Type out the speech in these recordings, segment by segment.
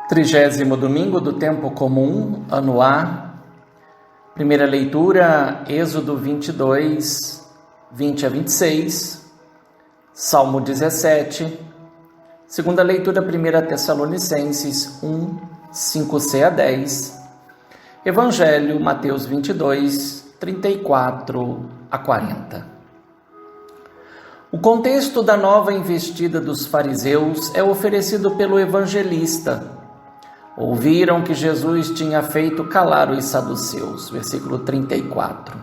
30º domingo do tempo comum, ano A. Primeira leitura, Êxodo 22, 20 a 26. Salmo 17. Segunda leitura, 1 Tessalonicenses 1, 5c a 10. Evangelho, Mateus 22, 34 a 40. O contexto da nova investida dos fariseus é oferecido pelo evangelista. Ouviram que Jesus tinha feito calar os saduceus, versículo 34.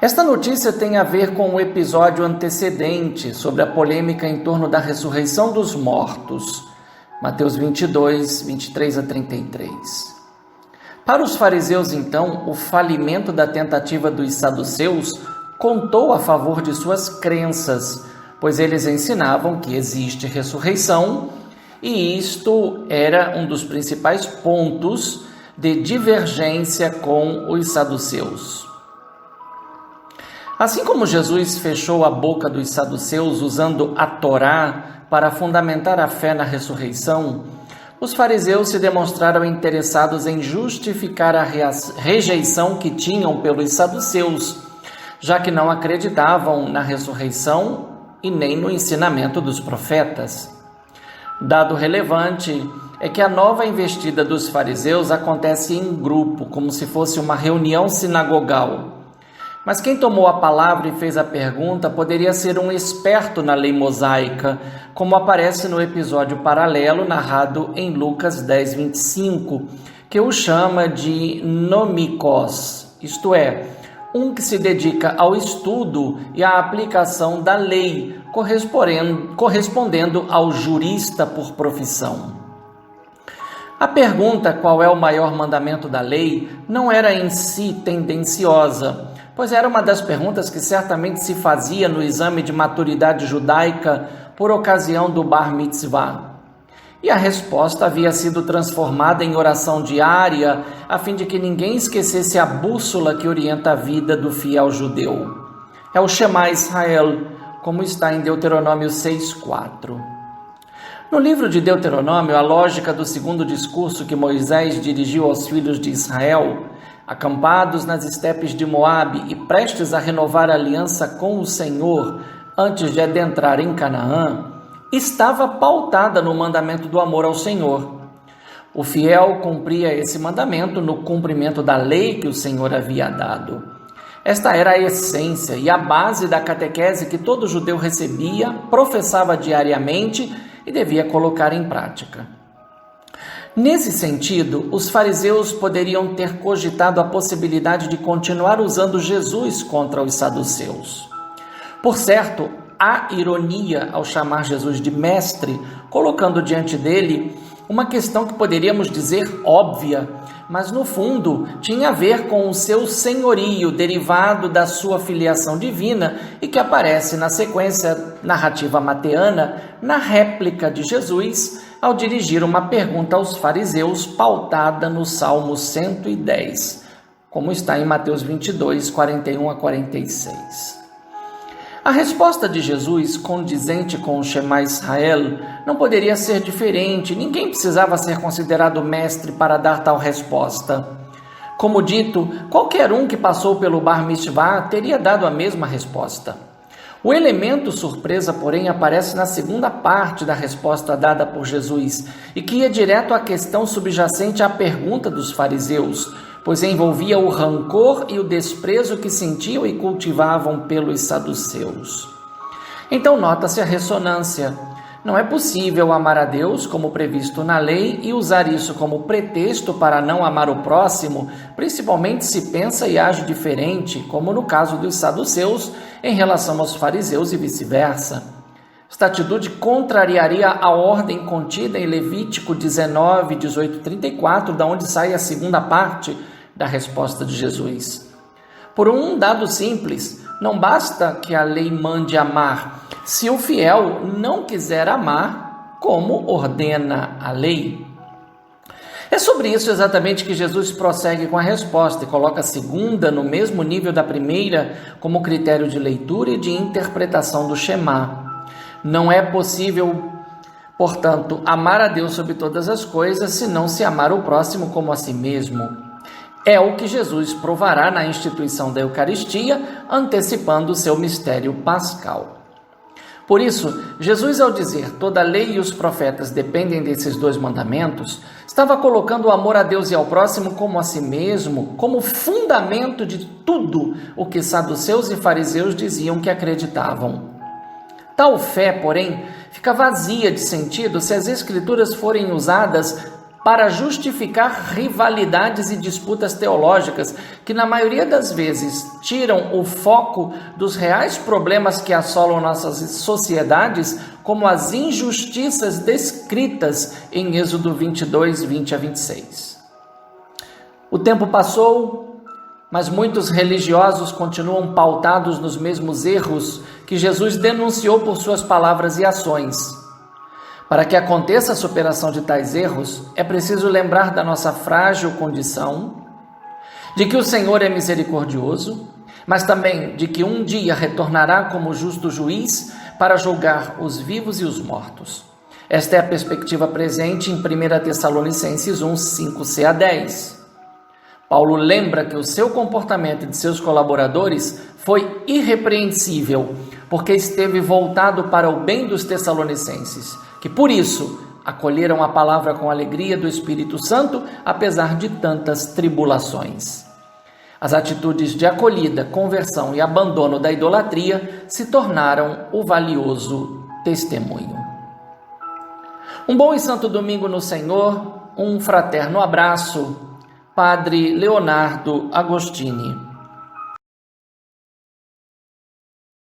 Esta notícia tem a ver com o episódio antecedente sobre a polêmica em torno da ressurreição dos mortos, Mateus 22, 23 a 33. Para os fariseus, então, o falimento da tentativa dos saduceus contou a favor de suas crenças, pois eles ensinavam que existe ressurreição, e isto era um dos principais pontos de divergência com os saduceus. Assim como Jesus fechou a boca dos saduceus usando a Torá para fundamentar a fé na ressurreição, os fariseus se demonstraram interessados em justificar a rejeição que tinham pelos saduceus, já que não acreditavam na ressurreição e nem no ensinamento dos profetas. Dado relevante é que a nova investida dos fariseus acontece em grupo, como se fosse uma reunião sinagogal. Mas quem tomou a palavra e fez a pergunta poderia ser um experto na lei mosaica, como aparece no episódio paralelo narrado em Lucas 10, 25, que o chama de nomikos, isto é, um que se dedica ao estudo e à aplicação da lei, correspondendo ao jurista por profissão. A pergunta qual é o maior mandamento da lei não era em si tendenciosa, pois era uma das perguntas que certamente se fazia no exame de maturidade judaica por ocasião do Bar Mitzvah. E a resposta havia sido transformada em oração diária, a fim de que ninguém esquecesse a bússola que orienta a vida do fiel judeu. É o Shema Israel, como está em Deuteronômio 6:4. No livro de Deuteronômio, a lógica do segundo discurso que Moisés dirigiu aos filhos de Israel, acampados nas estepes de Moabe e prestes a renovar a aliança com o Senhor antes de adentrar em Canaã, estava pautada no mandamento do amor ao Senhor. O fiel cumpria esse mandamento no cumprimento da lei que o Senhor havia dado. Esta era a essência e a base da catequese que todo judeu recebia, professava diariamente e devia colocar em prática. Nesse sentido, os fariseus poderiam ter cogitado a possibilidade de continuar usando Jesus contra os saduceus. Por certo, há ironia ao chamar Jesus de mestre, colocando diante dele uma questão que poderíamos dizer óbvia, mas no fundo tinha a ver com o seu senhorio derivado da sua filiação divina e que aparece na sequência narrativa mateana, na réplica de Jesus, ao dirigir uma pergunta aos fariseus pautada no Salmo 110, como está em Mateus 22, 41 a 46. A resposta de Jesus, condizente com o Shema Israel, não poderia ser diferente. Ninguém precisava ser considerado mestre para dar tal resposta. Como dito, qualquer um que passou pelo Bar Mitzvah teria dado a mesma resposta. O elemento surpresa, porém, aparece na segunda parte da resposta dada por Jesus e que ia direto à questão subjacente à pergunta dos fariseus, pois envolvia o rancor e o desprezo que sentiam e cultivavam pelos saduceus. Então nota-se a ressonância. Não é possível amar a Deus como previsto na lei e usar isso como pretexto para não amar o próximo, principalmente se pensa e age diferente, como no caso dos saduceus em relação aos fariseus e vice-versa. Esta atitude contrariaria a ordem contida em Levítico 19, 18 e 34, da onde sai a segunda parte da resposta de Jesus. Por um dado simples, não basta que a lei mande amar, se o fiel não quiser amar, como ordena a lei. É sobre isso exatamente que Jesus prossegue com a resposta e coloca a segunda no mesmo nível da primeira como critério de leitura e de interpretação do Shema. Não é possível, Portanto, amar a Deus sobre todas as coisas, se não se amar o próximo como a si mesmo. É o que Jesus provará na instituição da Eucaristia, antecipando o seu mistério pascal. Por isso, Jesus, ao dizer toda a lei e os profetas dependem desses dois mandamentos, estava colocando o amor a Deus e ao próximo como a si mesmo, como fundamento de tudo o que saduceus e fariseus diziam que acreditavam. Tal fé, porém, fica vazia de sentido se as Escrituras forem usadas para justificar rivalidades e disputas teológicas que, na maioria das vezes, tiram o foco dos reais problemas que assolam nossas sociedades, como as injustiças descritas em Êxodo 22, 20 a 26. O tempo passou, mas muitos religiosos continuam pautados nos mesmos erros que Jesus denunciou por suas palavras e ações. Para que aconteça a superação de tais erros, é preciso lembrar da nossa frágil condição, de que o Senhor é misericordioso, mas também de que um dia retornará como justo juiz para julgar os vivos e os mortos. Esta é a perspectiva presente em 1 Tessalonicenses 1, 5c a 10. Paulo lembra que o seu comportamento de seus colaboradores foi irrepreensível, porque esteve voltado para o bem dos tessalonicenses, que por isso acolheram a palavra com alegria do Espírito Santo, apesar de tantas tribulações. As atitudes de acolhida, conversão e abandono da idolatria se tornaram o valioso testemunho. Um bom e santo domingo no Senhor, um fraterno abraço, Padre Leonardo Agostini.